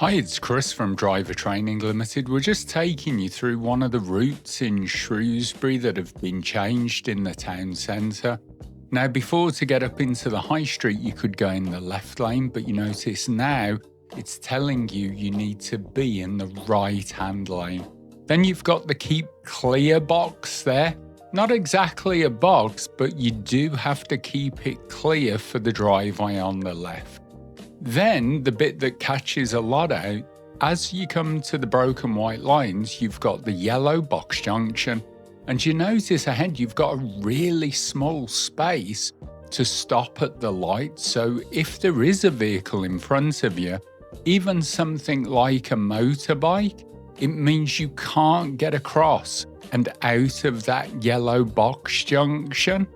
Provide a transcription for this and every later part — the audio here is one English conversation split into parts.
Hi, it's Chris from Driver Training Limited. We're just taking you through one of the routes in Shrewsbury that have been changed in the town centre. Now, before to get up into the high street, you could go in the left lane, but you notice now it's telling you you need to be in the right-hand lane. Then you've got the keep clear box there. Not exactly a box, but you do have to keep it clear for the driveway on the left. Then the bit that catches a lot out, as you come to the broken white lines, you've got the yellow box junction, and you notice ahead you've got a really small space to stop at the light. So if there is a vehicle in front of you, even something like a motorbike, it means you can't get across and out of that yellow box junction.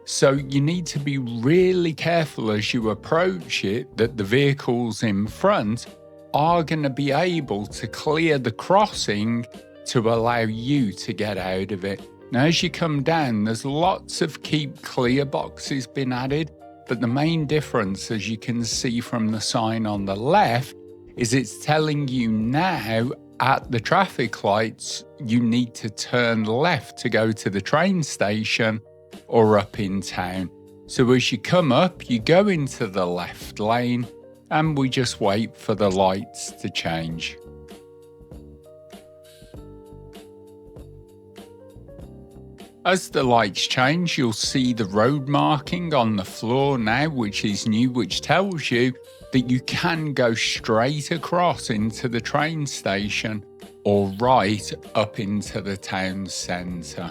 So you need to be really careful as you approach it that the vehicles in front are going to be able to clear the crossing to allow you to get out of it. Now, as you come down, there's lots of keep clear boxes been added, but the main difference, as you can see from the sign on the left, is it's telling you now at the traffic lights you need to turn left to go to the train station or up in town. So as you come up, you go into the left lane and we just wait for the lights to change. As the lights change, you'll see the road marking on the floor now, which is new, which tells you that you can go straight across into the train station or right up into the town centre.